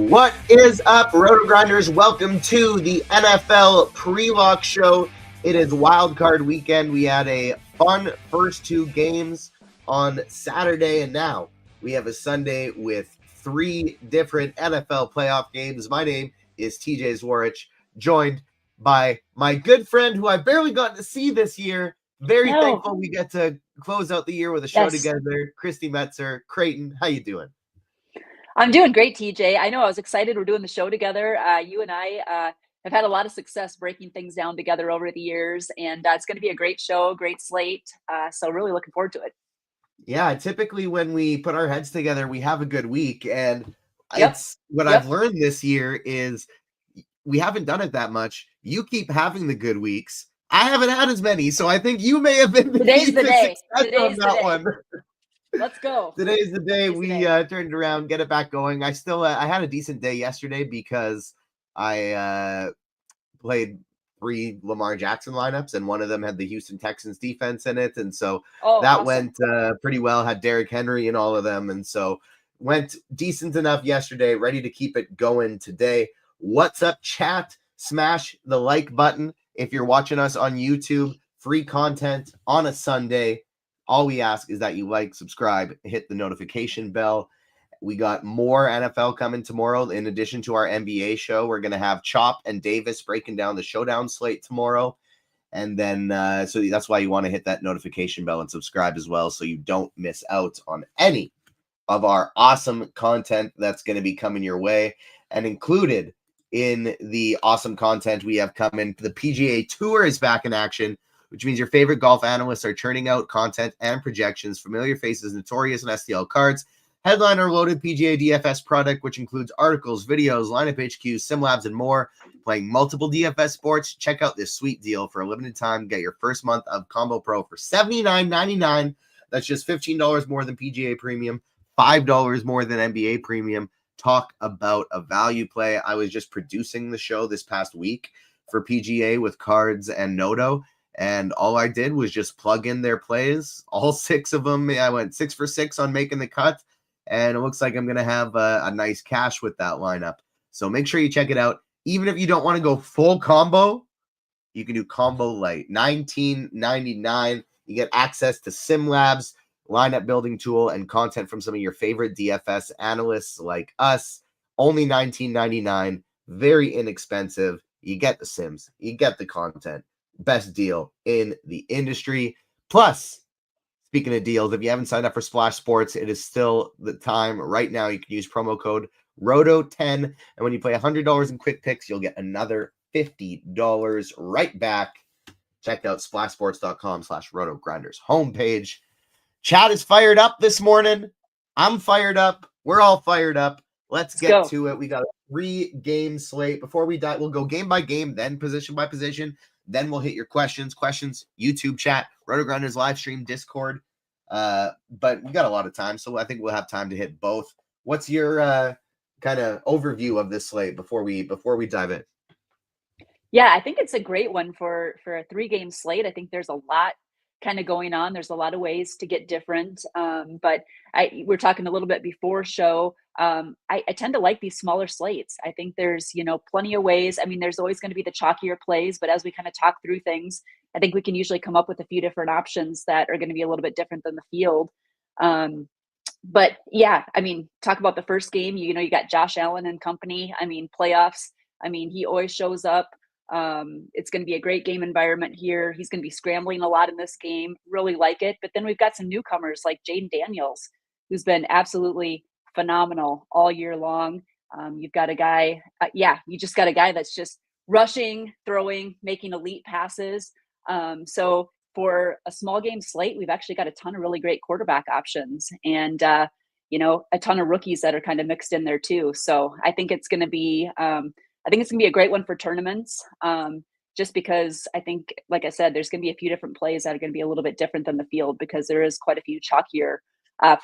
What is up, RotoGrinders? Welcome to the NFL Pre-Lock Show. It is wildcard weekend. We had a fun first two games on Saturday, and now we have a Sunday with three different NFL playoff games. My name is TJ Zwarych, joined by my good friend who I barely got to see this year. Very thankful we get to close out the year with a show together. Kristi Metzer, Krayton, how you doing? I'm doing great, TJ. I know I was excited. We're doing the show together. You and I have had a lot of success breaking things down together over the years, and it's going to be a great show, great slate. So really looking forward to it. Yeah, typically when we put our heads together, we have a good week. And I've learned this year is we haven't done it that much. You keep having the good weeks. I haven't had as many, so I think you may have been Today's the day. One. Let's go. Today's the day we turned around, get it back going. I still I had a decent day yesterday because I played 3 Lamar Jackson lineups, and one of them had the Houston Texans defense in it, and so that went pretty well. Had Derrick Henry in all of them, and so went decent enough yesterday. Ready to keep it going today. What's up, chat? Smash the like button if you're watching us on YouTube. Free content on a Sunday. All we ask is that you like, subscribe, hit the notification bell. We got more NFL coming tomorrow. In addition to our NBA show, we're going to have Chop and Davis breaking down the showdown slate tomorrow. And then, so that's why you want to hit that notification bell and subscribe as well, so you don't miss out on any of our awesome content that's going to be coming your way. And included in the awesome content we have coming, the PGA Tour is back in action, which means your favorite golf analysts are churning out content and projections, familiar faces, notorious and STL cards, headliner loaded PGA DFS product, which includes articles, videos, lineup HQs, SimLabs, and more. Playing multiple DFS sports, check out this sweet deal. For a limited time, get your first month of Combo Pro for $79.99. That's just $15 more than PGA Premium, $5 more than NBA Premium. Talk about a value play. I was just producing the show this past week for PGA with Cards and Noto, and all I did was just plug in their plays, all 6 of them. I went 6 for 6 on making the cut, and it looks like I'm going to have a nice cash with that lineup. So make sure you check it out. Even if you don't want to go full combo, you can do combo light, $19.99. You get access to SimLabs, lineup building tool, and content from some of your favorite DFS analysts like us. Only $19.99, very inexpensive. You get the Sims, you get the content. Best deal in the industry. Plus, speaking of deals, if you haven't signed up for Splash Sports, it is still the time. Right now, you can use promo code ROTO10, and when you play $100 in quick picks, you'll get another $50 right back. Check out splashsports.com/RotoGrinders homepage. Chat is fired up this morning. I'm fired up. We're all fired up. Let's get to it. We got a 3-game slate. Before we dive, we'll go game by game, then position by position. Then we'll hit your questions, YouTube chat, RotoGrinders live stream, Discord. But we got a lot of time, so I think we'll have time to hit both. What's your kind of overview of this slate before we dive in? Yeah, I think it's a great one for a 3-game slate. I think there's a lot kind of going on. There's a lot of ways to get different. But we're talking a little bit before show. I tend to like these smaller slates. I think there's, plenty of ways. I mean, there's always going to be the chalkier plays, but as we kind of talk through things, I think we can usually come up with a few different options that are going to be a little bit different than the field. But yeah, I mean, talk about the first game, you got Josh Allen and company. I mean, playoffs. I mean, he always shows up. It's going to be a great game environment here. He's going to be scrambling a lot in this game. Really like it. But then we've got some newcomers like Jaden Daniels, who's been absolutely phenomenal all year long. You've got a guy, you just got a guy that's just rushing, throwing, making elite passes. So for a small game slate, we've actually got a ton of really great quarterback options and, a ton of rookies that are kind of mixed in there too. So I think it's going to be, a great one for tournaments. Just because I think, like I said, there's going to be a few different plays that are going to be a little bit different than the field because there is quite a few chalkier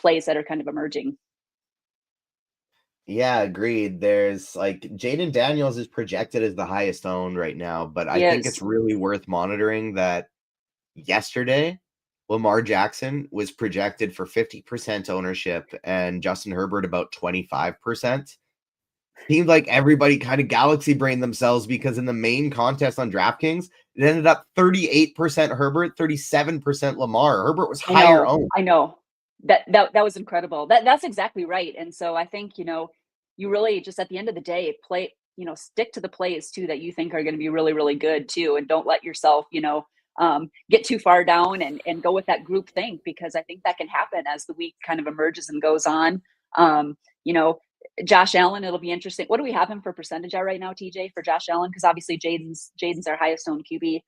plays that are kind of emerging. Yeah, agreed. There's like Jaden Daniels is projected as the highest owned right now, but I think it's really worth monitoring that yesterday Lamar Jackson was projected for 50% ownership and Justin Herbert about 25%. seemed like everybody kind of galaxy brained themselves because in the main contest on DraftKings, it ended up 38% Herbert, 37% Lamar. Herbert was higher owned. I know. That was incredible. That's exactly right. And so I think, you really just at the end of the day, stick to the plays too that you think are going to be really, really good too. And don't let yourself, get too far down and go with that group think, because I think that can happen as the week kind of emerges and goes on. You know, Josh Allen, it'll be interesting. What do we have him for percentage at right now, TJ, for Josh Allen? Because obviously Jaden's our highest owned QB.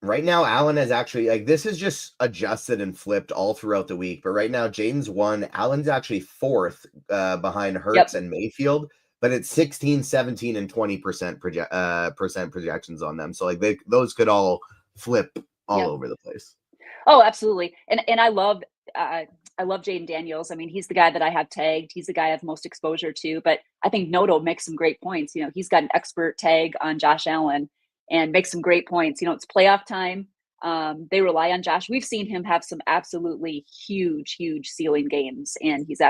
Right now, Allen has actually, like, this is just adjusted and flipped all throughout the week. But right now, Jaden's 1. Allen's actually 4th behind Hurts and Mayfield. But it's 16, 17, and 20% percent projections on them. So, like, those could all flip all over the place. Oh, absolutely. And I love Jaden Daniels. I mean, he's the guy that I have tagged. He's the guy I have most exposure to. But I think Noto makes some great points. He's got an expert tag on Josh Allen and makes some great points. It's playoff time. They rely on Josh. We've seen him have some absolutely huge ceiling games, and he's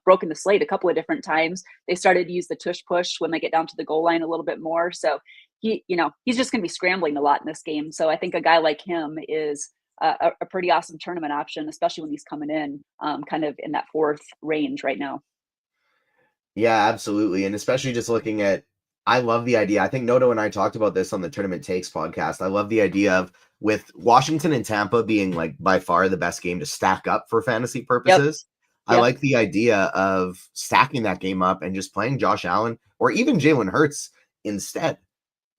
broken the slate a couple of different times. They started to use the tush push when they get down to the goal line a little bit more. So he's just going to be scrambling a lot in this game. So I think a guy like him is a pretty awesome tournament option, especially when he's coming in kind of in that 4th range right now. Yeah, absolutely. And especially just looking at, I love the idea. I think Noto and I talked about this on the Tournament Takes podcast. I love the idea of, with Washington and Tampa being like by far the best game to stack up for fantasy purposes. I like the idea of stacking that game up and just playing Josh Allen or even Jalen Hurts instead.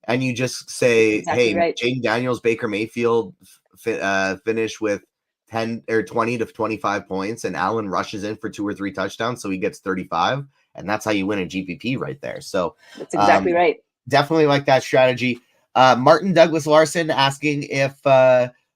And you just say, Jaden Daniels, Baker Mayfield finish with 10 or 20 to 25 points, and Allen rushes in for 2 or 3 touchdowns, so he gets 35. And that's how you win a GPP right there. So that's exactly right. Definitely like that strategy. Martin Douglas Larson asking if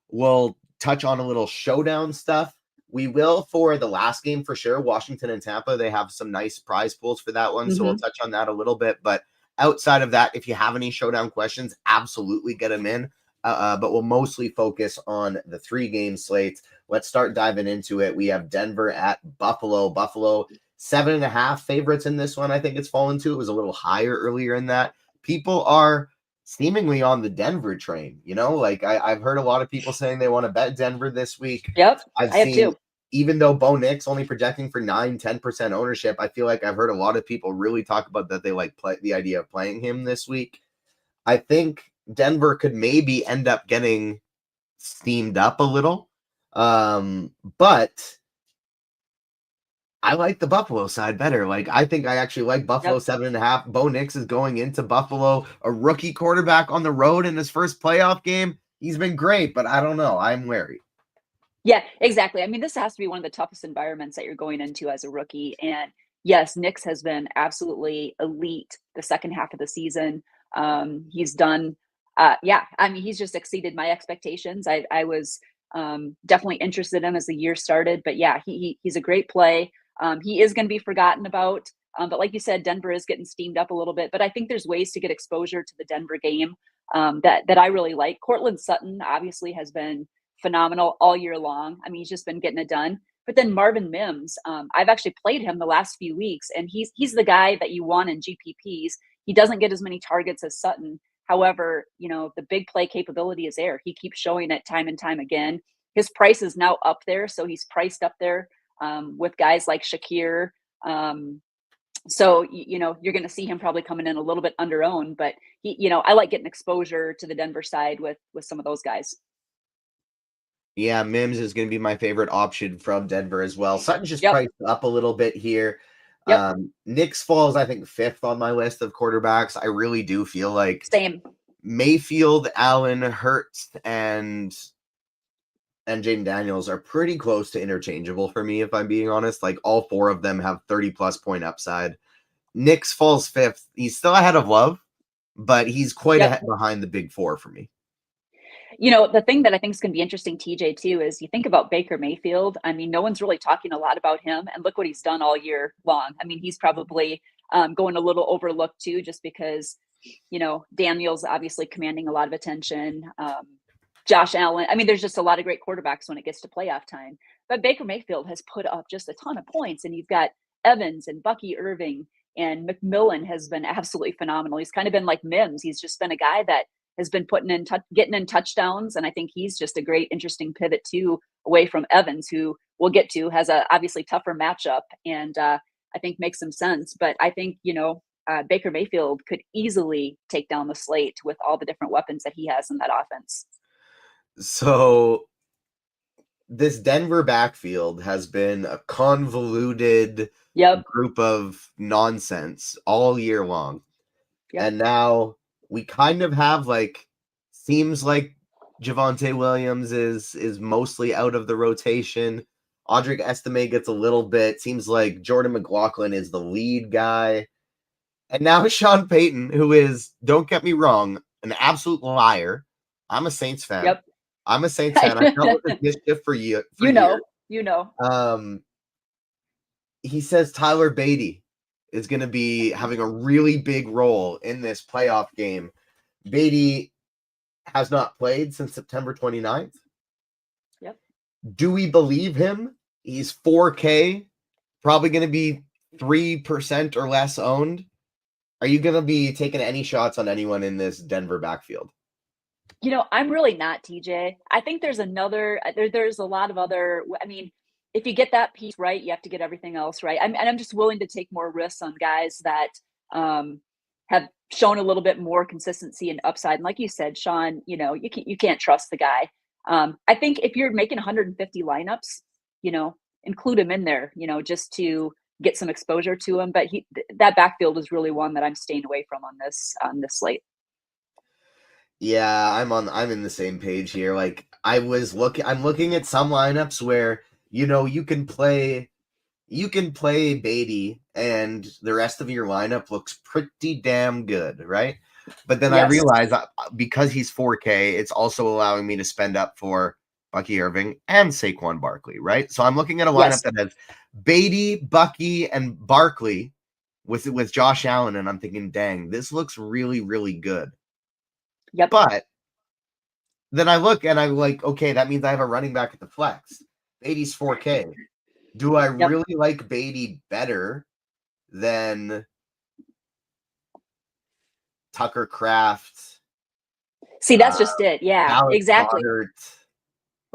we'll touch on a little showdown stuff. We will for the last game for sure. Washington and Tampa, they have some nice prize pools for that one. So we'll touch on that a little bit. But outside of that, if you have any showdown questions, absolutely get them in. But we'll mostly focus on the 3-game slate. Let's start diving into it. We have Denver at Buffalo. Buffalo 7.5 favorites in this one. I think it's fallen to. It was a little higher earlier in that. People are seemingly on the Denver train. Like I've heard a lot of people saying they want to bet Denver this week. Yep, I've seen, too. Even though Bo Nix only projecting for 9-10% ownership, I feel like I've heard a lot of people really talk about that they like the idea of playing him this week. I think Denver could maybe end up getting steamed up a little. But I like the Buffalo side better. Like, I think I actually like Buffalo 7.5. Bo Nix is going into Buffalo, a rookie quarterback on the road in his first playoff game. He's been great, but I don't know. I'm wary. Yeah, exactly. I mean, this has to be one of the toughest environments that you're going into as a rookie. And yes, Nix has been absolutely elite the second half of the season. He's done, he's just exceeded my expectations. I was definitely interested in him as the year started, but yeah, he's a great play. He is going to be forgotten about. But like you said, Denver is getting steamed up a little bit. But I think there's ways to get exposure to the Denver game that I really like. Cortland Sutton obviously has been phenomenal all year long. I mean, he's just been getting it done. But then Marvin Mims, I've actually played him the last few weeks, and he's the guy that you want in GPPs. He doesn't get as many targets as Sutton. However, the big play capability is there. He keeps showing it time and time again. His price is now up there, so he's priced up there with guys like Shakir. So, you're going to see him probably coming in a little bit under owned, but I like getting exposure to the Denver side with some of those guys. Yeah, Mims is going to be my favorite option from Denver as well. Sutton's just priced up a little bit here. Nix falls, I think, 5th on my list of quarterbacks. I really do feel like Mayfield, Allen, Hurts, and Jaden Daniels are pretty close to interchangeable for me, if I'm being honest. Like, all 4 of them have 30-plus point upside. Nix falls 5th. He's still ahead of Love, but he's quite ahead behind the big 4 for me. The thing that I think is going to be interesting, TJ, too, is you think about Baker Mayfield. I mean, no one's really talking a lot about him, and look what he's done all year long. I mean, he's probably going a little overlooked, too, just because, Daniel's obviously commanding a lot of attention. Josh Allen. I mean, there's just a lot of great quarterbacks when it gets to playoff time. But Baker Mayfield has put up just a ton of points, and you've got Evans and Bucky Irving And McMillan has been absolutely phenomenal. He's kind of been like Mims. He's just been a guy that has been getting in touchdowns. And I think he's just a great, interesting pivot too, away from Evans, who we'll get to, has a obviously tougher matchup, and I think makes some sense. But I think, Baker Mayfield could easily take down the slate with all the different weapons that he has in that offense. So this Denver backfield has been a convoluted group of nonsense all year long. Yep. And now we kind of have seems like Javonte Williams is mostly out of the rotation. Audric Estime gets a little bit. Seems like Jordan McLaughlin is the lead guy. And now Sean Payton, who is, don't get me wrong, an absolute liar. I'm a Saints fan. Yep. I'm a Saints fan. I felt with this mischief for you. He says Tyler Beatty is going to be having a really big role in this playoff game. Beatty has not played since September 29th. Yep. Do we believe him? He's 4K, probably going to be 3% or less owned. Are you going to be taking any shots on anyone in this Denver backfield? I'm really not, TJ. I think there's there's a lot of other, if you get that piece right, you have to get everything else right. I'm just willing to take more risks on guys that have shown a little bit more consistency and upside. And like you said, Sean, you can't trust the guy. I think if you're making 150 lineups, include him in there, just to get some exposure to him. But that backfield is really one that I'm staying away from on this slate. Yeah, I'm in the same page here. I'm looking at some lineups where, you can play Beatty and the rest of your lineup looks pretty damn good, right? But then I realize because he's 4K, it's also allowing me to spend up for Bucky Irving and Saquon Barkley, right? So I'm looking at a lineup that has Beatty, Bucky, and Barkley with Josh Allen, and I'm thinking, dang, this looks really, really good. Yep. But then I look and I'm like, okay, that means I have a running back at the flex. Beatty's 4K. Do I really like Beatty better than Tucker Kraft? See, that's just it. Yeah, Alex exactly. Goddard.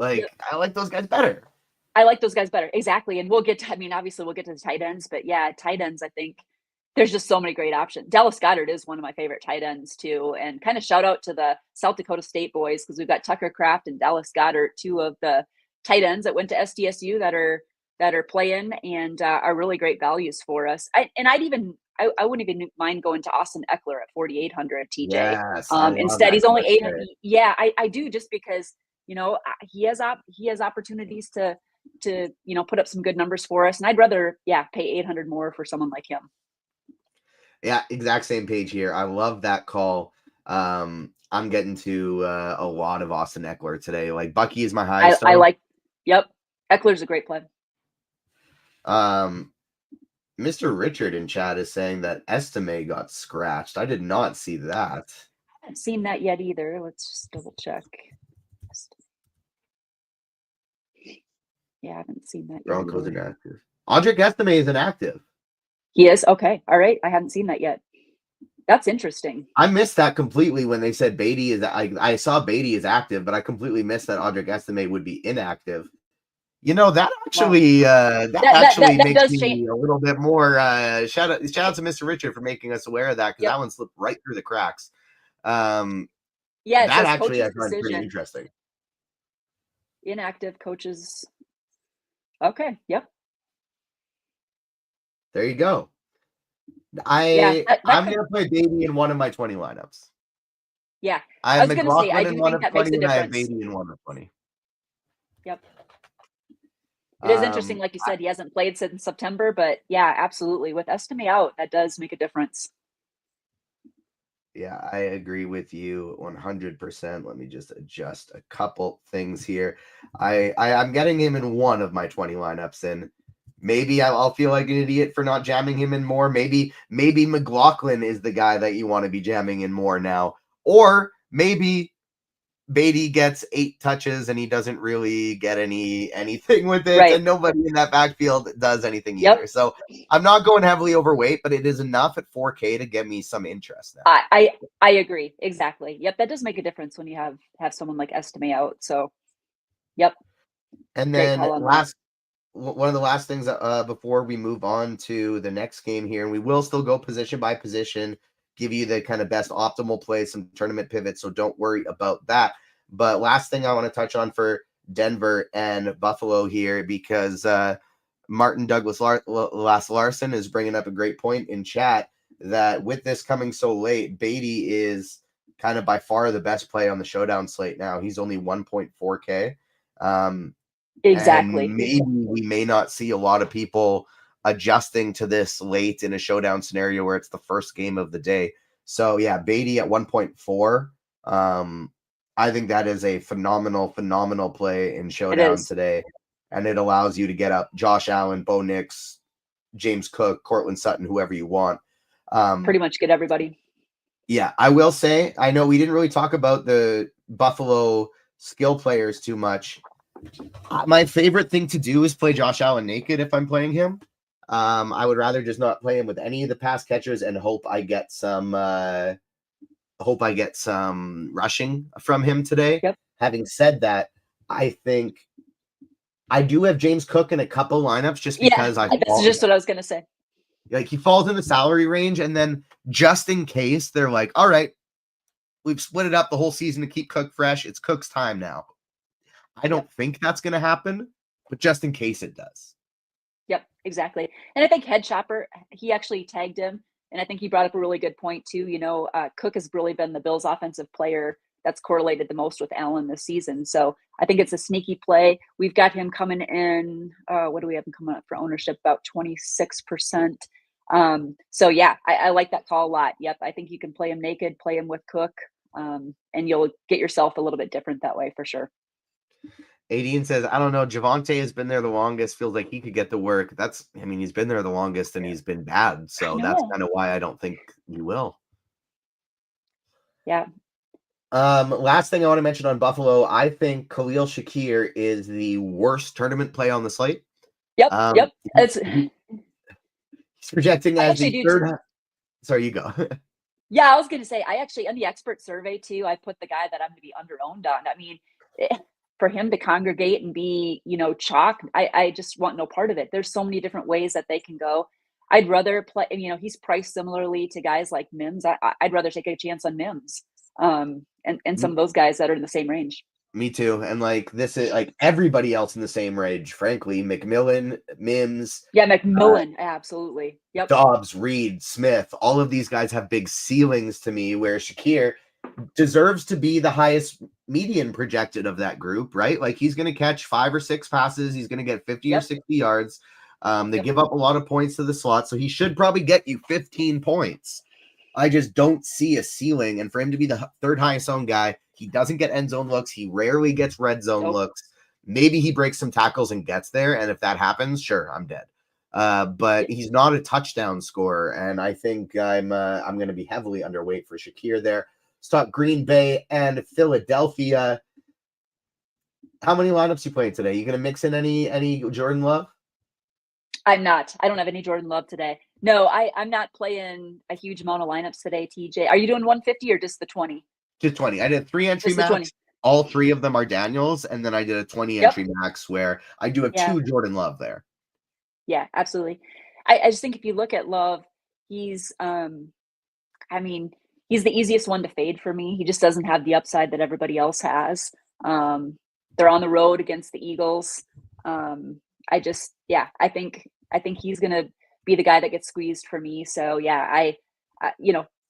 I like those guys better. Exactly. And we'll get to, obviously we'll get to the tight ends, but yeah, tight ends, I think there's just so many great options. Dallas Goedert is one of my favorite tight ends too. And kind of shout out to the South Dakota State boys, because we've got Tucker Kraft and Dallas Goedert, two of the tight ends that went to SDSU that are playing and are really great values for us. I wouldn't even mind going to Austin Eckler at 4,800, TJ. Yes, instead, he's only 800. Yeah, I do, just because he has opportunities to put up some good numbers for us, and I'd rather pay 800 more for someone like him. Yeah, exact same page here. I love that call. I'm getting to a lot of Austin Eckler today. Bucky is my highest. Yep. Eckler's a great play. Mr. Richard in chat is saying that Estime got scratched. I did not see that. I haven't seen that yet either. Let's just double check. Yeah, I haven't seen that yet. Broncos inactive. Audric Estime is inactive. He is? Okay. All right. I haven't seen that yet. That's interesting. I missed that completely when they said Beatty is. I saw Beatty is active, but I completely missed that Audric Estime would be inactive. That actually makes me a little bit more. Shout out to Mr. Richard for making us aware of that, because that one slipped right through the cracks. That actually I find pretty interesting. Inactive coaches. Okay. Yep. There you go. I'm going to play Beatty in one of my 20 lineups. Yeah. I have McLaughlin in one of 20, and I have Beatty in one of 20. Yep. It is interesting, like you said, he hasn't played since September, but yeah, absolutely. With Estime out, that does make a difference. Yeah, I agree with you 100%. Let me just adjust a couple things here. I'm getting him in one of my 20 lineups, and maybe I'll feel like an idiot for not jamming him in more. Maybe McLaughlin is the guy that you want to be jamming in more now. Or maybe Beatty gets 8 touches and he doesn't really get anything with it, Right. and nobody in that backfield does anything Yep. either. So I'm not going heavily overweight, but it is enough at 4K to get me some interest now. I agree. Exactly. Yep. That does make a difference when you have someone like Estime out. So, yep. And Great then call on that. one of the last things before we move on to the next game here, and we will still go position by position, give you the kind of best optimal play, some tournament pivots, so don't worry about that. But last thing I want to touch on for Denver and Buffalo here, because Martin Douglas Larson is bringing up a great point in chat that with this coming so late, Beatty is kind of by far the best play on the showdown slate now. He's only 1.4K. Exactly. And maybe we may not see a lot of people adjusting to this late in a showdown scenario where it's the first game of the day. So yeah, Beatty at 1.4. I think that is a phenomenal play in showdown today. And it allows you to get up Josh Allen, Bo Nix, James Cook, Cortland Sutton, whoever you want. Pretty much get everybody. Yeah, I will say, I know we didn't really talk about the Buffalo skill players too much. My favorite thing to do is play Josh Allen naked if I'm playing him. I would rather just not play him with any of the pass catchers and hope I get some rushing from him today. Yep. Having said that, I think I do have James Cook in a couple lineups just because that's just what I was going to say. Like he falls in the salary range, and then just in case they're like, all right, we've split it up the whole season to keep Cook fresh. It's Cook's time now. I don't think that's going to happen, but just in case it does. Yep, exactly. And I think Head Shopper, he actually tagged him, and I think he brought up a really good point too. Cook has really been the Bills' offensive player that's correlated the most with Allen this season. So I think it's a sneaky play. We've got him coming in. What do we have him coming up for ownership? About 26%. So yeah, I like that call a lot. Yep, I think you can play him naked, play him with Cook, and you'll get yourself a little bit different that way for sure. Adine says, I don't know. Javonte has been there the longest. Feels like he could get the work. He's been there the longest and he's been bad. So that's kind of why I don't think he will. Yeah. Last thing I want to mention on Buffalo, I think Khalil Shakir is the worst tournament play on the slate. Yep. He's projecting as the third. Sorry, you go. Yeah, I was going to say, I actually, on the expert survey too, I put the guy that I'm going to be under-owned on. I mean, for him to congregate and be, chalk, I just want no part of it. There's so many different ways that they can go. I'd rather play, he's priced similarly to guys like Mims. I'd rather take a chance on Mims and some of those guys that are in the same range. Me too. And this is like everybody else in the same range, frankly. McMillan, Mims. Yeah, McMillan, absolutely. Yep. Dobbs, Reed, Smith, all of these guys have big ceilings to me, where Shakir deserves to be the highest median projected of that group, right? Like he's going to catch 5 or 6 passes. He's going to get 50 or 60 yards. They give up a lot of points to the slot, so he should probably get you 15 points. I just don't see a ceiling. And for him to be the third highest owned guy, he doesn't get end zone looks. He rarely gets red zone looks. Maybe he breaks some tackles and gets there. And if that happens, sure, I'm dead. But he's not a touchdown scorer. And I think I'm going to be heavily underweight for Shakir there. Stop Green Bay and Philadelphia. How many lineups you playing today? You going to mix in any Jordan Love? I'm not. I don't have any Jordan Love today. No, I'm not playing a huge amount of lineups today, TJ. Are you doing 150 or just the 20? Just 20. I did 3 entry max. 20. All 3 of them are Daniels. And then I did a 20 entry max where I do have 2 Jordan Love there. Yeah, absolutely. I just think if you look at Love, he's he's the easiest one to fade for me. He just doesn't have the upside that everybody else has. They're on the road against the Eagles. I think he's going to be the guy that gets squeezed for me. So yeah, I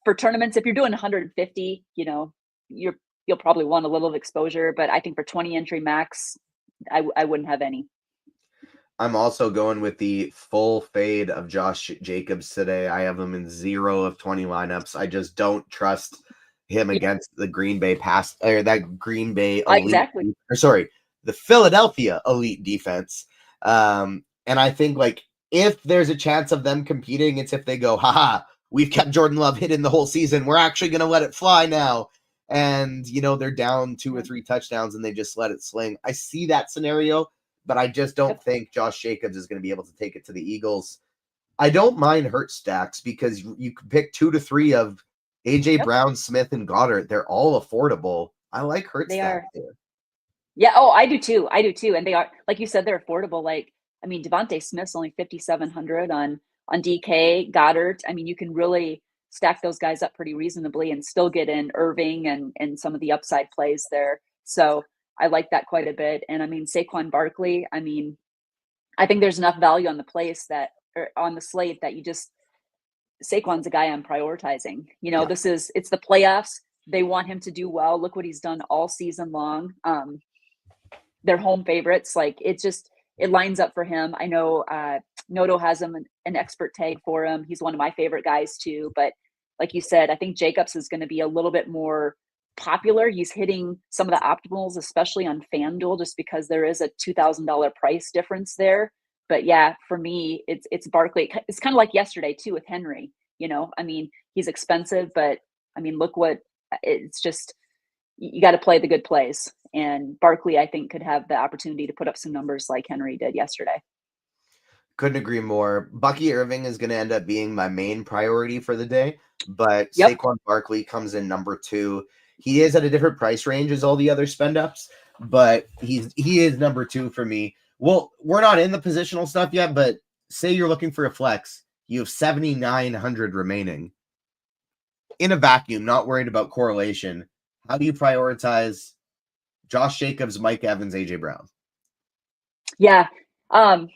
for tournaments, if you're doing 150, you'll probably want a little exposure, but I think for 20 entry max, I wouldn't have any. I'm also going with the full fade of Josh Jacobs today. I have him in 0 of 20 lineups. I just don't trust him against the Green Bay that Green Bay elite, the Philadelphia elite defense. And I think if there's a chance of them competing, it's if they go, haha, we've kept Jordan Love hidden the whole season. We're actually going to let it fly now. and they're down 2 or 3 touchdowns and they just let it sling. I see that scenario, but I just don't think Josh Jacobs is going to be able to take it to the Eagles. I don't mind hurt stacks because you can pick 2 to 3 of AJ Brown, Smith, and Goddard. They're all affordable. I like hurt stacks here. Yeah. Oh, I do too. And they are, like you said, they're affordable. Like, I mean, Devontae Smith's only 5,700 on DK. Goddard. I mean, you can really stack those guys up pretty reasonably and still get in Irving and some of the upside plays there. So I like that quite a bit. And I mean, Saquon Barkley, I mean, I think there's enough value on the place that, or on the slate, that Saquon's a guy I'm prioritizing. It's the playoffs. They want him to do well. Look what he's done all season long. They're home favorites. Like, it lines up for him. I know Noto has him an expert tag for him. He's one of my favorite guys too. But like you said, I think Jacobs is going to be a little bit more popular. He's hitting some of the optimals, especially on FanDuel, just because there is a $2,000 price difference there. But yeah, for me, it's Barkley. It's kind of like yesterday too with Henry. I mean, he's expensive, but I mean, it's just, you got to play the good plays. And Barkley, I think, could have the opportunity to put up some numbers like Henry did yesterday. Couldn't agree more. Bucky Irving is going to end up being my main priority for the day, but Saquon Barkley comes in number 2. He is at a different price range as all the other spend ups, but he is number 2 for me. Well, we're not in the positional stuff yet, but say you're looking for a flex, you have 7,900 remaining. In a vacuum, not worried about correlation, how do you prioritize Josh Jacobs, Mike Evans, AJ Brown? Yeah. The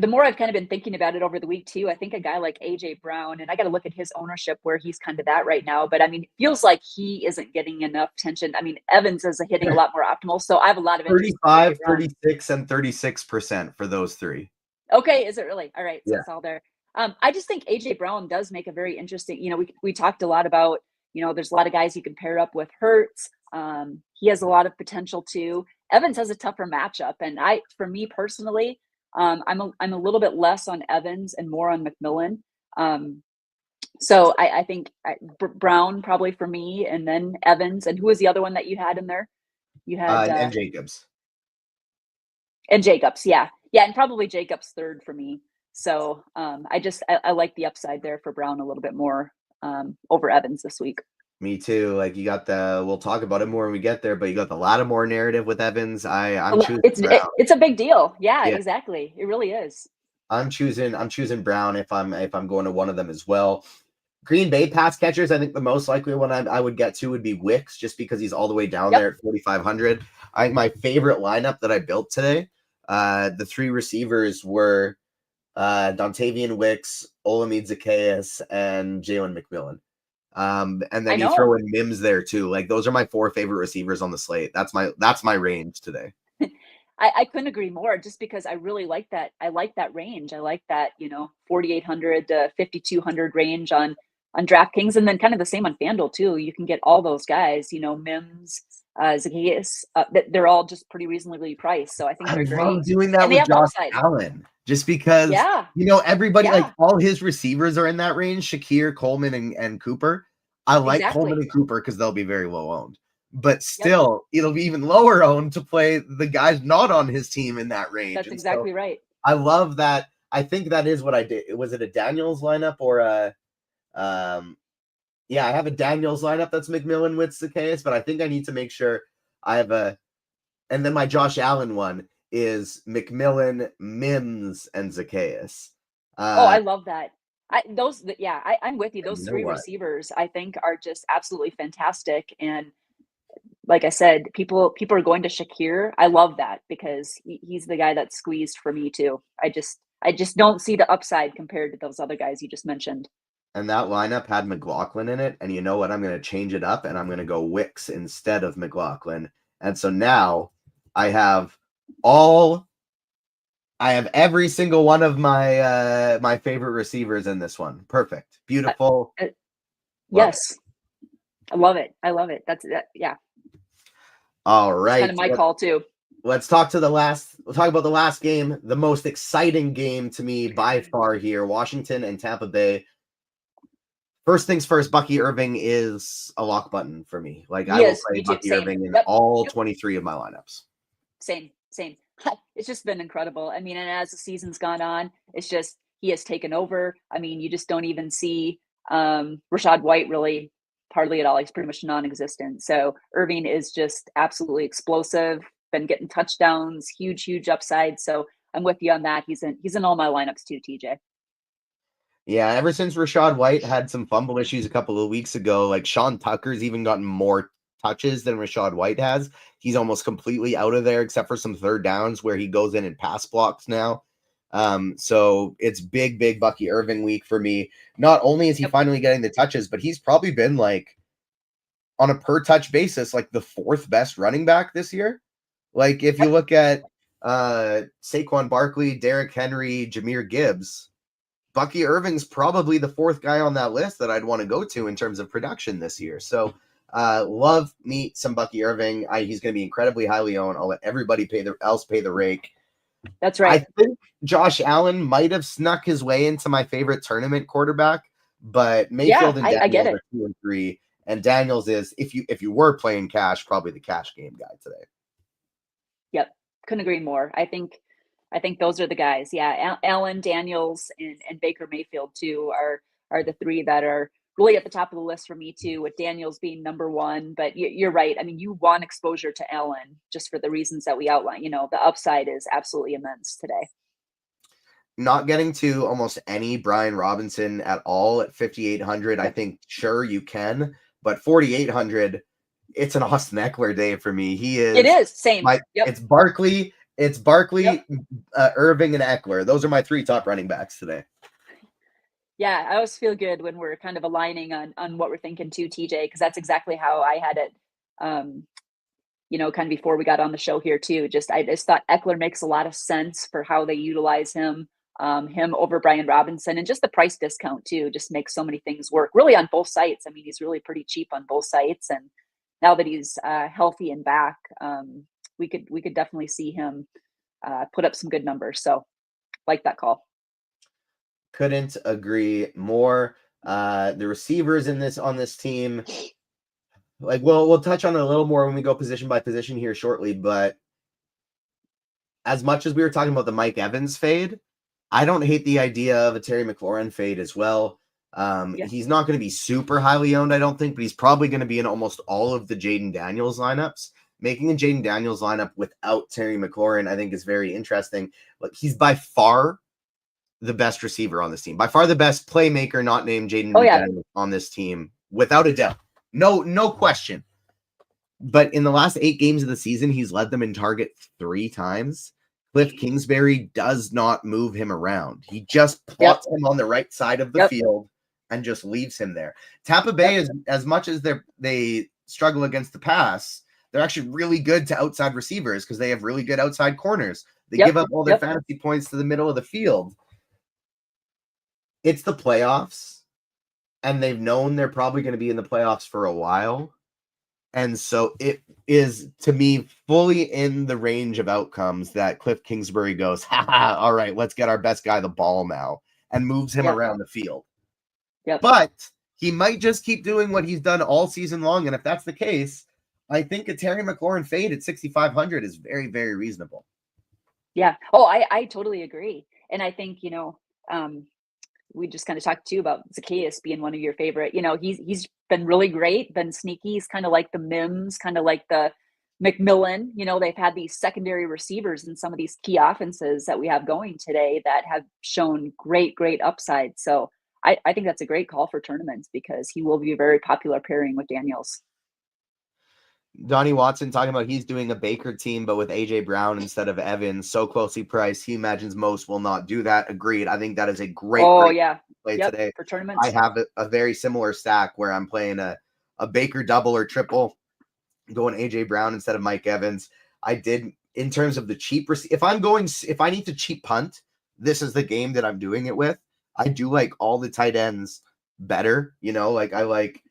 more I've kind of been thinking about it over the week too, I think a guy like AJ Brown, and I got to look at his ownership where he's kind of at right now, but I mean, it feels like he isn't getting enough attention. I mean, Evans is hitting a lot more optimal, so I have a lot of interest. 35, 36, and 36% for those 3. Okay, is it really? All right, so it's all there. I just think AJ Brown does make a very interesting, we talked a lot about, there's a lot of guys you can pair up with. Hurts. He has a lot of potential too. Evans has a tougher matchup. And for me personally, I'm a little bit less on Evans and more on McMillan. So I think Brown probably for me, and then Evans. And who was the other one that you had in there? You had and Jacobs. And Jacobs, yeah. And probably Jacobs third for me. So I like the upside there for Brown a little bit more over Evans this week. Me too. Like, you got we'll talk about it more when we get there, but you got the Lattimore narrative with Evans. I'm choosing Brown. It's a big deal. Yeah, exactly. It really is. I'm choosing Brown if I'm going to one of them as well. Green Bay pass catchers, I think the most likely one I would get to would be Wicks, just because he's all the way down there at 4,500. I think my favorite lineup that I built today, the 3 receivers were Dontavian Wicks, Olamide Zaccheaus, and Jalen McMillan. And then you throw in Mims there too. Like, those are my 4 favorite receivers on the slate. That's my range today. I couldn't agree more, just because I really like that. I like that range. I like that, 4,800 to 5,200 range on DraftKings, and then kind of the same on FanDuel too. You can get all those guys, Mims, Zaccheaus, they're all just pretty reasonably priced. So I think they're great. I love doing that with Josh Allen, just because, everybody, like, all his receivers are in that range. Shakir, Coleman, and Cooper. I like Coleman and Cooper because they'll be very low owned, but still it'll be even lower owned to play the guys not on his team in that range. That's exactly right. I love that. I think that is what I did. Was it a Daniels lineup or a, I have a Daniels lineup that's McMillan with Zaccheaus, but I think I need to make sure I have and then my Josh Allen one is McMillan, Mims, and Zaccheaus. I love that. I'm with you. Those 3 receivers, I think, are just absolutely fantastic. And like I said, people are going to Shakir. I love that because he's the guy that's squeezed for me too. I just don't see the upside compared to those other guys you just mentioned. And that lineup had McLaughlin in it. And you know what? I'm going to change it up, and I'm going to go Wicks instead of McLaughlin. And so now I have every single one of my my favorite receivers in this one. Perfect. Beautiful. Yes. I love it. That's yeah. All right. It's kind of my call too. We'll talk about the last game, the most exciting game to me by far here. Washington and Tampa Bay. First things first, Bucky Irving is a lock button for me. Like, I will Yes, play me too. Bucky Same. Irving in Yep. all Yep. 23 of my lineups. Same. It's just been incredible. I mean, and as the season's gone on, it's just he has taken over. I mean, you just don't even see Rashad White really hardly at all. He's pretty much non-existent. So Irving is just absolutely explosive. Been getting touchdowns, huge upside. So I'm with you on that. He's in all my lineups too, TJ. Yeah, ever since Rashad White had some fumble issues a couple of weeks ago, like Sean Tucker's even gotten more touches than Rashad White has. He's almost completely out of there except for some third downs where he goes in and pass blocks now. So it's big Bucky Irving week for me. Not only is he finally getting the touches, but he's probably been like on a per touch basis, like the fourth best running back this year. Like if you look at Saquon Barkley, Derrick Henry, Jahmyr Gibbs, Bucky Irving's probably the fourth guy on that list that I'd want to go to in terms of production this year. So love me some Bucky Irving. He's going to be incredibly highly owned. I'll let everybody pay the rake. That's right. I think Josh Allen might have snuck his way into my favorite tournament quarterback, but Mayfield and I get Daniels it. are 2 and 3, and Daniels is, if you were playing cash, probably the cash game guy today. Yep, couldn't agree more. I think those are the guys. Yeah, Allen, Daniels, and Baker Mayfield too are the three that are really at the top of the list for me too, with Daniels being number one. But you're right. I mean, you want exposure to Allen just for the reasons that we outlined. You know, the upside is absolutely immense today. Not getting to almost any Brian Robinson at all at 5,800. I think sure you can, but 4,800, it's an Austin Eckler day for me. He is. It is same. It's Barkley. It's Barkley, Irving, and Eckler. Those are my 3 top running backs today. Yeah, I always feel good when we're kind of aligning on what we're thinking too, TJ, because that's exactly how I had it. You know, kind of before we got on the show here too. I just thought Eckler makes a lot of sense for how they utilize him. Him over Brian Robinson, and just the price discount too, just makes so many things work really on both sites. I mean, he's really pretty cheap on both sites, and now that he's healthy and back, we could definitely see him put up some good numbers. So, like that call. Couldn't agree more. The receivers on this team, like we'll touch on it a little more when we go position by position here shortly. But as much as we were talking about the Mike Evans fade, I don't hate the idea of a Terry McLaurin fade as well. He's not going to be super highly owned, I don't think, but he's probably going to be in almost all of the Jaden Daniels lineups. Making a Jaden Daniels lineup without Terry McLaurin, I think, is very interesting. Like, he's by far the best receiver on this team, by far the best playmaker not named Jaden Daniels on this team, without a doubt. No question. But in the last 8 games of the season, he's led them in target 3 times. Cliff Kingsbury does not move him around. He just plots him on the right side of the field and just leaves him there. Tampa Bay is, as much as they struggle against the pass, they're actually really good to outside receivers because they have really good outside corners. They give up all their fantasy points to the middle of the field. It's the playoffs, and they've known they're probably going to be in the playoffs for a while. And so it is, to me, fully in the range of outcomes that Cliff Kingsbury goes, all right, let's get our best guy the ball now, and moves him around the field. But he might just keep doing what he's done all season long. And if that's the case, I think a Terry McLaurin fade at 6,500 is very, very reasonable. Yeah. Oh, I totally agree. And I think, you know, we just kind of talked too about Zacchaeus being one of your favorite. You know, he's been really great, been sneaky. He's kind of like the Mims, kind of like the McMillan. You know, they've had these secondary receivers in some of these key offenses that we have going today that have shown great upside. So I think that's a great call for tournaments because he will be a very popular pairing with Daniels. Donnie Watson talking about he's doing a Baker team, but with AJ Brown instead of Evans, so closely priced. He imagines most will not do that. Agreed. I think that is a great play today. For tournaments. I have a very similar stack where I'm playing a Baker double or triple, going AJ Brown instead of Mike Evans. I did, in terms of the cheap, if I need to cheap punt, this is the game that I'm doing it with. I do like all the tight ends better. You know, like I like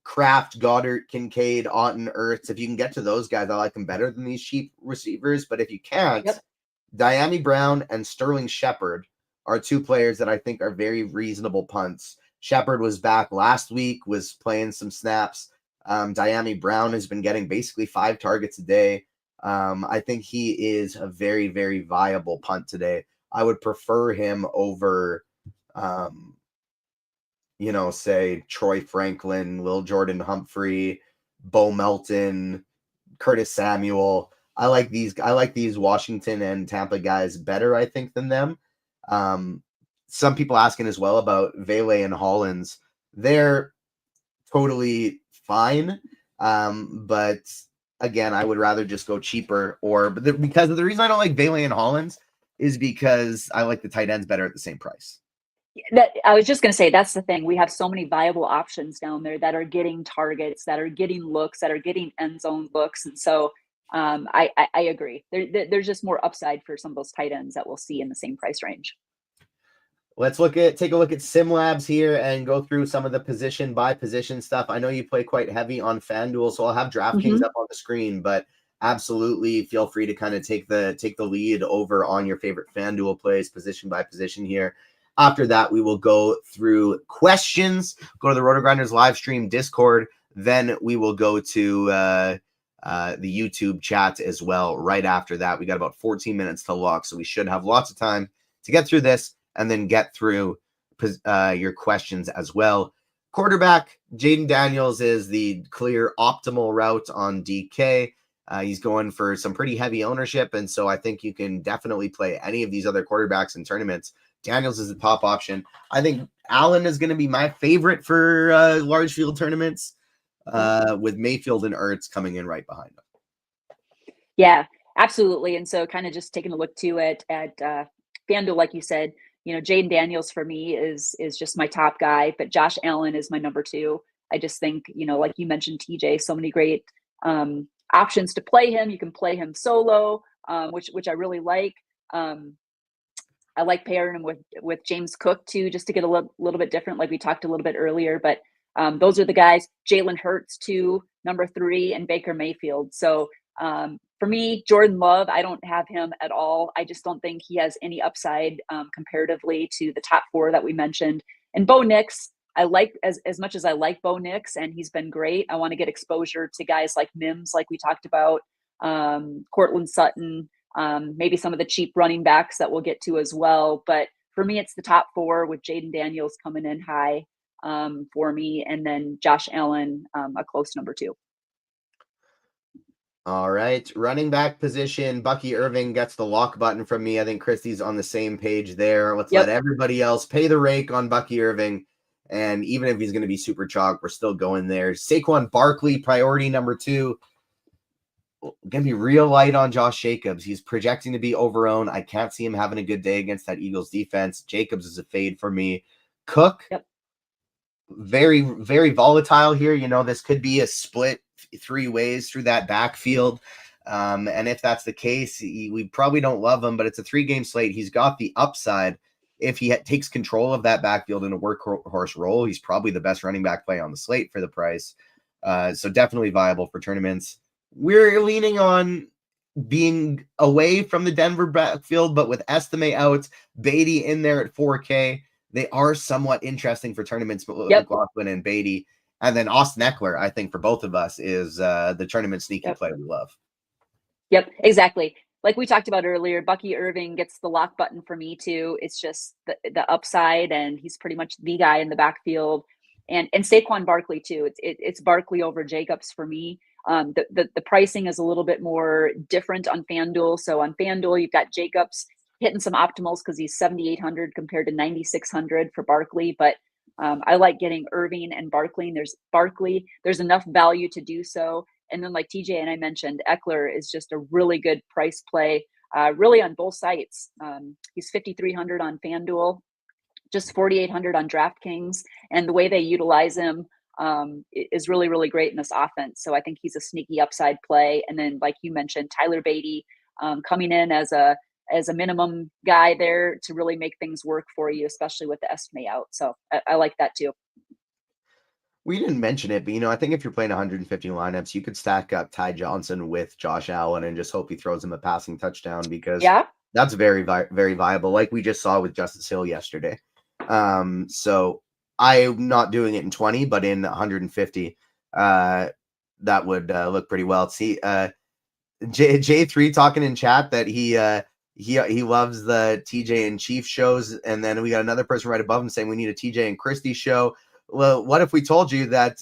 Kraft, Goddard, Kincaid, Otton, Ertz. If you can get to those guys, I like them better than these cheap receivers. But if you can't, Diami Brown and Sterling Shepard are 2 players that I think are very reasonable punts. Shepard was back last week, was playing some snaps. Diami Brown has been getting basically 5 targets a day. I think he is a very, very viable punt today. I would prefer him over, say Troy Franklin, Lil Jordan Humphrey, Bo Melton, Curtis Samuel. I like these Washington and Tampa guys better, I think, than them. Some people asking as well about Vele and Hollins. They're totally fine. But again, I would rather just go cheaper because of the reason I don't like Vele and Hollins is because I like the tight ends better at the same price. I was just going to say, that's the thing. We have so many viable options down there that are getting targets, that are getting looks, that are getting end zone looks. And so I agree. There's just more upside for some of those tight ends that we'll see in the same price range. Let's take a look at SimLabs here and go through some of the position by position stuff. I know you play quite heavy on FanDuel, so I'll have DraftKings up on the screen, but absolutely feel free to kind of take the lead over on your favorite FanDuel plays position by position here. After that, we will go through questions, go to the RotoGrinders live stream Discord. Then we will go to the YouTube chat as well. Right after that, we got about 14 minutes to lock, so we should have lots of time to get through this and then get through your questions as well. Quarterback, Jaden Daniels is the clear optimal route on DK. He's going for some pretty heavy ownership, and so I think you can definitely play any of these other quarterbacks in tournaments. Daniels is the top option. I think Allen is going to be my favorite for large field tournaments, with Mayfield and Ertz coming in right behind him. Yeah, absolutely. And so kind of just taking a look to it at FanDuel, like you said, Jaden Daniels for me is just my top guy, but Josh Allen is my number 2. I just think, like you mentioned, TJ, so many great options to play him. You can play him solo, which I really like. I like pairing him with James Cook too, just to get a little bit different, like we talked a little bit earlier. But those are the guys. Jalen Hurts too, number 3, and Baker Mayfield. So for me, Jordan Love, I don't have him at all. I just don't think he has any upside comparatively to the top 4 that we mentioned. And Bo Nix, I like as much as I like Bo Nix, and he's been great. I want to get exposure to guys like Mims, like we talked about, Cortland Sutton, maybe some of the cheap running backs that we'll get to as well. But for me, it's the top 4 with Jaden Daniels coming in high for me, and then Josh Allen, a close number 2. All right. Running back position, Bucky Irving gets the lock button from me. I think Kristi's on the same page there. Let's let everybody else pay the rake on Bucky Irving. And even if he's going to be super chalk, we're still going there. Saquon Barkley, priority number 2. Going to be real light on Josh Jacobs. He's projecting to be overowned. I can't see him having a good day against that Eagles defense. Jacobs is a fade for me. Cook, very, very volatile here. This could be a split 3 ways through that backfield. And if that's the case, we probably don't love him, but it's a 3-game slate. He's got the upside. If he takes control of that backfield in a workhorse role, he's probably the best running back play on the slate for the price. So definitely viable for tournaments. We're leaning on being away from the Denver backfield, but with Estime out, Beatty in there at 4K, they are somewhat interesting for tournaments, but McLaughlin and Beatty. And then Austin Eckler, I think for both of us, is the tournament sneaky play we love. Yep, exactly. Like we talked about earlier, Bucky Irving gets the lock button for me too. It's just the upside, and he's pretty much the guy in the backfield. And Saquon Barkley too. It's Barkley over Jacobs for me. The pricing is a little bit more different on FanDuel. So on FanDuel, you've got Jacobs hitting some optimals because he's 7,800 compared to 9,600 for Barkley. But I like getting Irving and Barkley. There's enough value to do so. And then like TJ and I mentioned, Eckler is just a really good price play, really on both sites. He's 5,300 on FanDuel, just 4,800 on DraftKings. And the way they utilize him is really, really great in this offense. So I think he's a sneaky upside play. And then, like you mentioned, Tyler Beatty coming in as a minimum guy there to really make things work for you, especially with the estimate out. So I like that too. We didn't mention it, but I think if you're playing 150 lineups, you could stack up Ty Johnson with Josh Allen and just hope he throws him a passing touchdown, because that's very, very viable, like we just saw with Justice Hill yesterday. So I'm not doing it in 20, but in 150, that would look pretty well. See, J3 talking in chat that he loves the TJ and Chief shows, and then we got another person right above him saying we need a TJ and Kristi show. Well, what if we told you that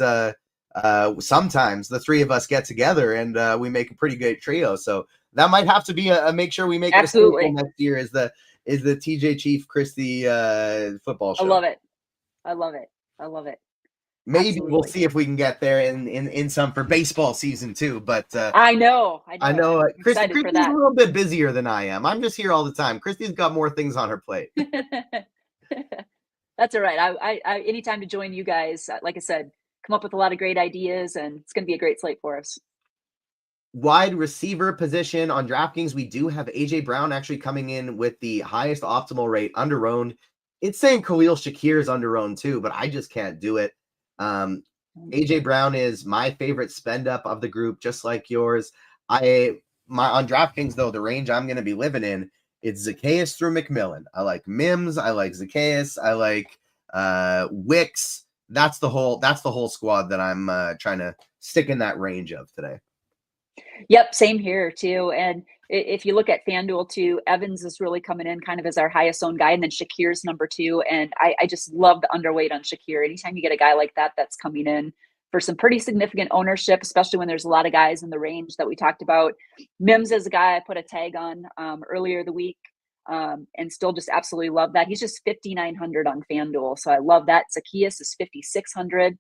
sometimes the three of us get together and we make a pretty good trio? So that might have to be a make sure we make it a staple next year is the TJ Chief Kristi football show. I love it. I love it. I love it. Maybe Absolutely. We'll see if we can get there in some for baseball season too. But I know. Kristi's a little bit busier than I am. I'm just here all the time. Kristi's got more things on her plate. That's all right. I anytime to join you guys, like I said, come up with a lot of great ideas, and it's going to be a great slate for us. Wide receiver position on DraftKings, we do have AJ Brown actually coming in with the highest optimal rate under-owned. It's saying Khalil Shakir is under-owned too, but I just can't do it. AJ Brown is my favorite spend up of the group, just like yours. On DraftKings though, the range I'm going to be living in, it's Zacchaeus through McMillan. I like Mims. I like Zacchaeus. I like Wicks. That's the whole squad that I'm trying to stick in that range of today. Yep, same here too. And if you look at FanDuel too, Evans is really coming in kind of as our highest owned guy, and then Shakir's number 2. And I just love the underweight on Shakir. Anytime you get a guy like that that's coming in for some pretty significant ownership, especially when there's a lot of guys in the range that we talked about. Mims is a guy I put a tag on earlier the week, and still just absolutely love that. He's just 5,900 on FanDuel, so I love that. Zacchaeus is 5,600.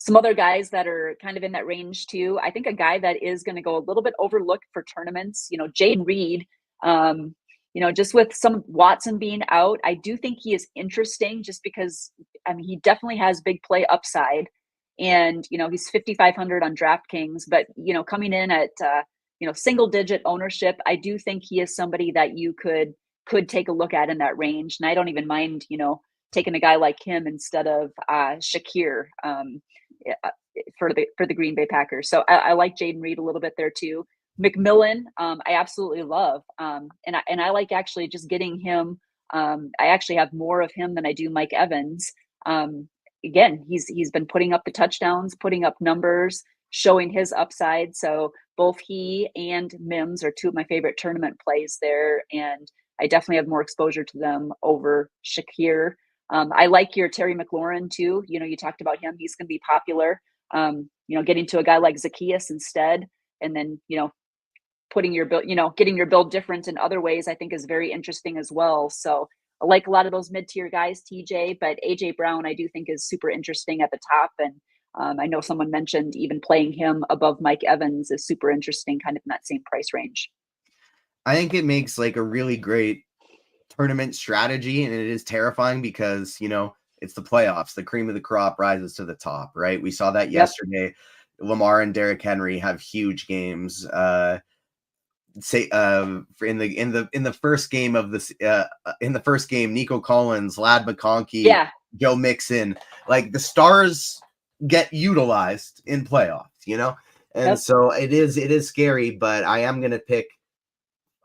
Some other guys that are kind of in that range too. I think a guy that is going to go a little bit overlooked for tournaments, Jayden Reed, just with some Watson being out, I do think he is interesting just because, he definitely has big play upside, and, he's 5,500 on DraftKings, but, coming in at, single digit ownership, I do think he is somebody that you could take a look at in that range. And I don't even mind, taking a guy like him instead of Shakir for the Green Bay Packers. So I like Jayden Reed a little bit there too. McMillan, I absolutely love, and I like actually just getting him. I actually have more of him than I do Mike Evans. Again, he's been putting up the touchdowns, putting up numbers, showing his upside. So both he and Mims are two of my favorite tournament plays there, and I definitely have more exposure to them over Shakir. I like your Terry McLaurin too. You talked about him. He's going to be popular. Getting to a guy like Zacchaeus instead, and then, putting your build, getting your build different in other ways, I think is very interesting as well. So I like a lot of those mid-tier guys, TJ, but AJ Brown, I do think is super interesting at the top. And I know someone mentioned even playing him above Mike Evans is super interesting, kind of in that same price range. I think it makes like a really great tournament strategy, and it is terrifying because it's the playoffs. The cream of the crop rises to the top, right? We saw that yesterday. Lamar and Derrick Henry have huge games. In the first game of this in the first game, Nico Collins, Lad McConkey, Joe Mixon, like the stars get utilized in playoffs, and so it is scary. But I am gonna pick.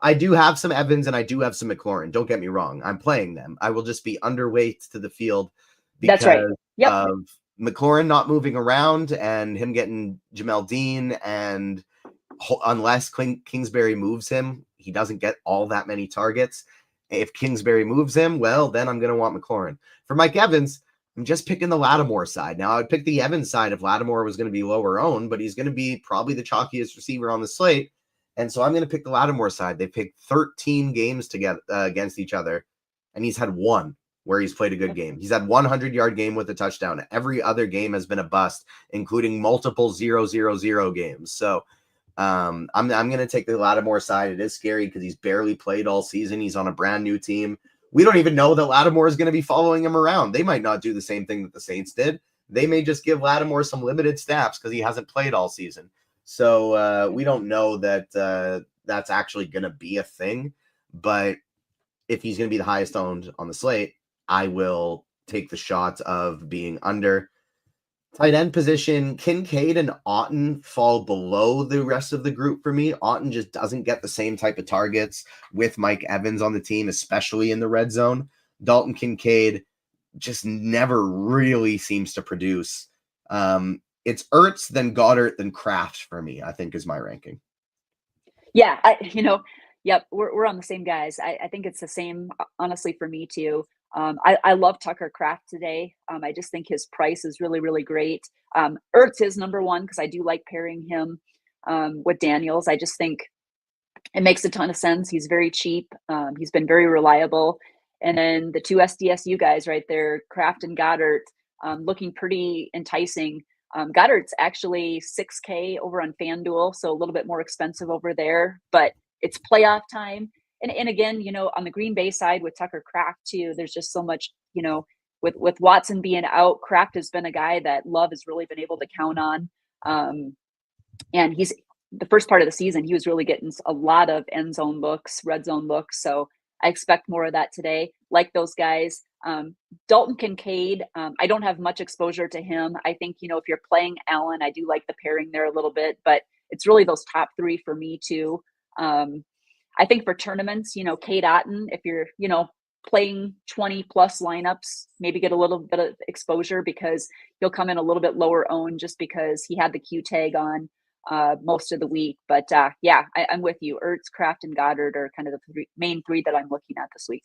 I do have some Evans and I do have some McLaurin. Don't get me wrong. I'm playing them. I will just be underweight to the field because of McLaurin not moving around and him getting Jamel Dean. And unless Kingsbury moves him, he doesn't get all that many targets. If Kingsbury moves him, well, then I'm going to want McLaurin. For Mike Evans, I'm just picking the Lattimore side. Now, I would pick the Evans side if Lattimore was going to be lower owned, but he's going to be probably the chalkiest receiver on the slate. And so I'm going to pick the Lattimore side. They picked 13 games together against each other, and he's had one where he's played a good game. He's had 100-yard game with a touchdown. Every other game has been a bust, including multiple 0-0-0 games. So I'm going to take the Lattimore side. It is scary because he's barely played all season. He's on a brand new team. We don't even know that Lattimore is going to be following him around. They might not do the same thing that the Saints did. They may just give Lattimore some limited snaps because he hasn't played all season. So we don't know that that's actually going to be a thing. But if he's going to be the highest owned on the slate, I will take the shot of being under. Tight end position, Kincaid and Otton fall below the rest of the group for me. Otton just doesn't get the same type of targets with Mike Evans on the team, especially in the red zone. Dalton Kincaid just never really seems to produce. It's Ertz, then Goddard, then Kraft for me, I think is my ranking. Yeah, yep, we're on the same guys. I think it's the same, honestly, for me too. I love Tucker Kraft today. I just think his price is really, really great. Ertz is number one because I do like pairing him with Daniels. I just think it makes a ton of sense. He's very cheap. He's been very reliable. And then the two SDSU guys right there, Kraft and Goddard, looking pretty enticing. Goddard's actually $6K over on FanDuel, so a little bit more expensive over there, but it's playoff time. And again, on the Green Bay side with Tucker Kraft too, there's just so much, with Watson being out, Kraft has been a guy that Love has really been able to count on. And he's the first part of the season, he was really getting a lot of end zone looks, red zone looks. So I expect more of that today. Like those guys. Dalton Kincaid, I don't have much exposure to him. I think, if you're playing Allen, I do like the pairing there a little bit, but it's really those top three for me too. I think for tournaments, Cade Otton, if you're, playing 20 plus lineups, maybe get a little bit of exposure because he'll come in a little bit lower owned just because he had the Q tag on most of the week. But yeah, I'm with you. Ertz, Kraft, and Goddard are kind of the main three that I'm looking at this week.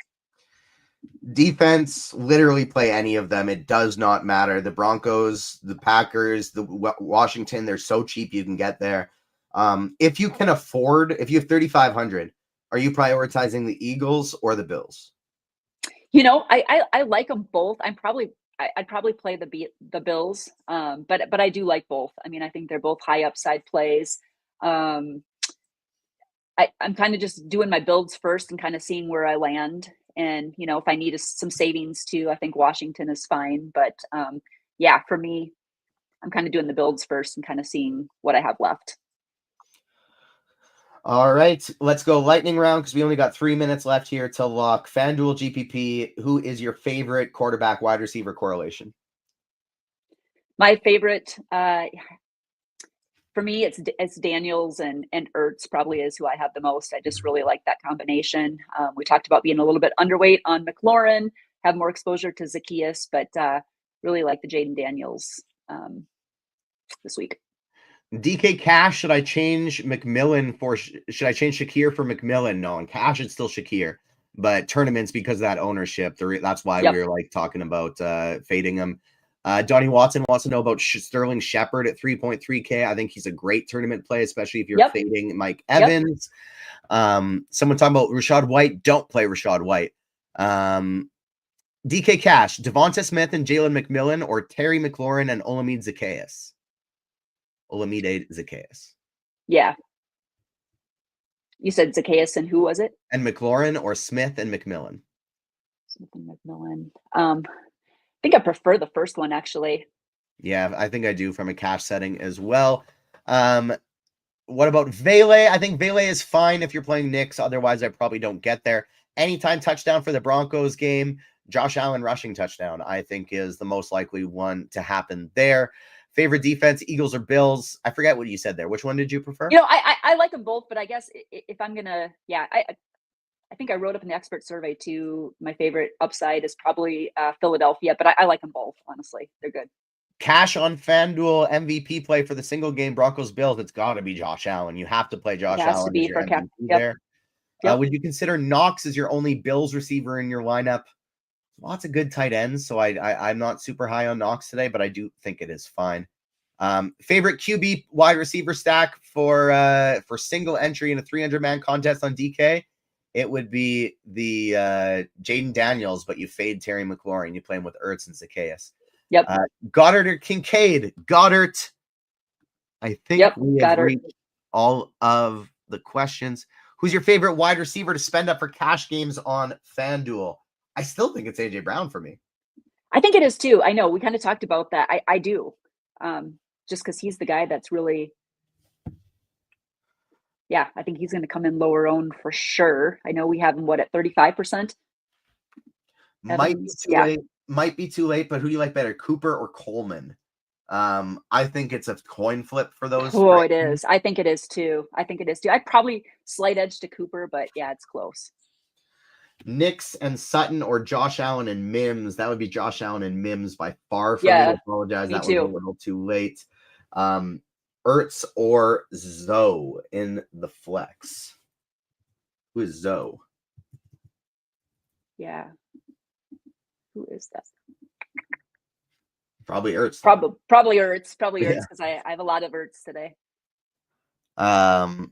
Defense, literally play any of them. It does not matter. The Broncos, the Packers, the Washington, they're so cheap you can get there. If you can afford, if you have 3,500, are you prioritizing the Eagles or the Bills? I like them both. I'd probably play the Bills, but I do like both. I mean, I think they're both high upside plays. I'm kind of just doing my builds first and kind of seeing where I land. And, if I need some savings too, I think Washington is fine. But yeah, for me, I'm kind of doing the builds first and kind of seeing what I have left. All right, let's go lightning round because we only got 3 minutes left here to lock. FanDuel GPP, who is your favorite quarterback wide receiver correlation? My favorite, for me, it's Daniels and Ertz probably is who I have the most. I just really like that combination. We talked about being a little bit underweight on McLaurin, have more exposure to Zacchaeus, but really like the Jaden Daniels this week. DK Cash, should I change Shakir for McMillan? No, in Cash it's still Shakir, but tournaments because of that ownership, that's why we were like talking about fading him. Donnie Watson wants to know about Sterling Shepard at 3.3K. I think he's a great tournament play, especially if you're fading Mike Evans. Someone talking about Rachaad White. Don't play Rachaad White. DK Cash, Devonta Smith and Jalen McMillan, or Terry McLaurin and Olamide Zacchaeus. Yeah. You said Zacchaeus and who was it? And McLaurin or Smith and McMillan. Smith and McMillan. I think I prefer the first one, actually. Yeah, I think I do from a cash setting as well. What about Vele? I think Vele is fine if you're playing Knicks. Otherwise, I probably don't get there. Anytime touchdown for the Broncos game. Josh Allen rushing touchdown, I think, is the most likely one to happen there. Favorite defense, Eagles or Bills? I forget what you said there. Which one did you prefer? I like them both, but I guess if I'm going to, I think I wrote up in the expert survey too. My favorite upside is probably Philadelphia, but I like them both. Honestly, they're good. Cash on FanDuel MVP play for the single game Broncos Bills. It's got to be Josh Allen. You have to play Josh Allen. It has to be for MVP there. Yep. Would you consider Knox as your only Bills receiver in your lineup? Lots of good tight ends, so I'm not super high on Knox today, but I do think it is fine. Favorite QB wide receiver stack for single entry in a 300-man contest on DK? It would be the Jaden Daniels, but you fade Terry McLaurin. You play him with Ertz and Zacchaeus. Yep. Goddard or Kincaid? Goddard. I think we have reached all of the questions. Who's your favorite wide receiver to spend up for cash games on FanDuel? I still think it's AJ Brown for me. I think it is too. I know we kind of talked about that. I do. Just because he's the guy that's really, I think he's going to come in lower owned for sure. I know we have him at 35%. Might be too late, but who do you like better, Cooper or Coleman? I think it's a coin flip for those. Oh, it is. I think it is too. I'd probably slight edge to Cooper, but yeah, it's close. Nix and Sutton or Josh Allen and Mims. That would be Josh Allen and Mims by far for me. Yeah, I apologize. me That too. was a little too late. Ertz or Zoe in the flex. Who is Zoe? Yeah. Who is that? Probably Ertz. Probably Ertz. Probably Ertz Yeah. because I have a lot of Ertz today. All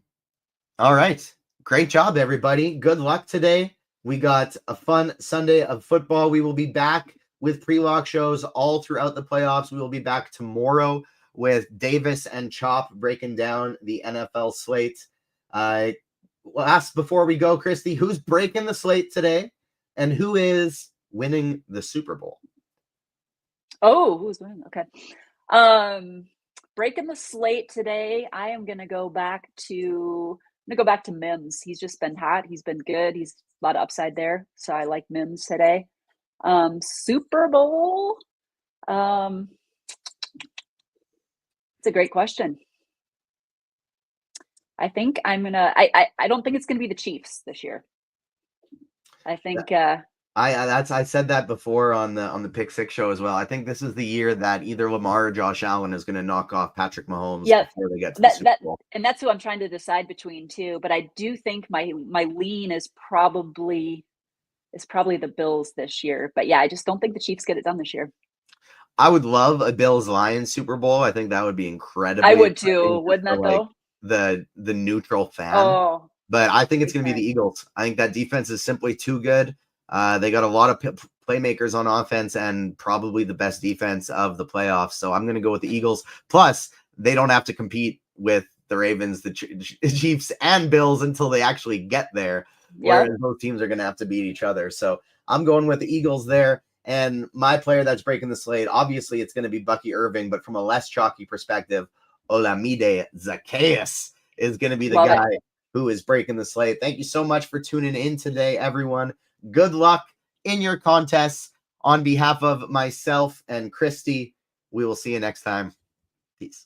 right. Great job, everybody. Good luck today. We got a fun Sunday of football. We will be back with pre-lock shows all throughout the playoffs. We will be back tomorrow with Davis and Chop breaking down the NFL slate. Last before we go, Kristi, who's breaking the slate today and who is winning the Super Bowl? Oh, who's winning? Okay. Breaking the slate today. I am gonna go back to Mims. He's just been hot. He's been good. He's a lot of upside there. So I like Mims today. Super Bowl. It's a great question. I think I'm gonna. I don't think it's gonna be the Chiefs this year. I think. I said that before on the Pick Six show as well. I think this is the year that either Lamar or Josh Allen is going to knock off Patrick Mahomes before they get to the Super Bowl. And that's who I'm trying to decide between too. But I do think my lean is probably the Bills this year. But yeah, I just don't think the Chiefs get it done this year. I would love a Bills-Lions Super Bowl. I think that would be incredible. I would too. Wouldn't that though? The neutral fan. Oh, but I think it's going to be the Eagles. I think that defense is simply too good. They got a lot of playmakers on offense and probably the best defense of the playoffs. So I'm going to go with the Eagles. Plus, they don't have to compete with the Ravens, the Chiefs, and Bills until they actually get there. Whereas both teams are going to have to beat each other. So I'm going with the Eagles there. And my player that's breaking the slate, obviously it's going to be Bucky Irving, but from a less chalky perspective, Olamide Zaccheaus is going to be the guy who is breaking the slate. Thank you so much for tuning in today, everyone. Good luck in your contests. On behalf of myself and Kristi, we will see you next time. Peace.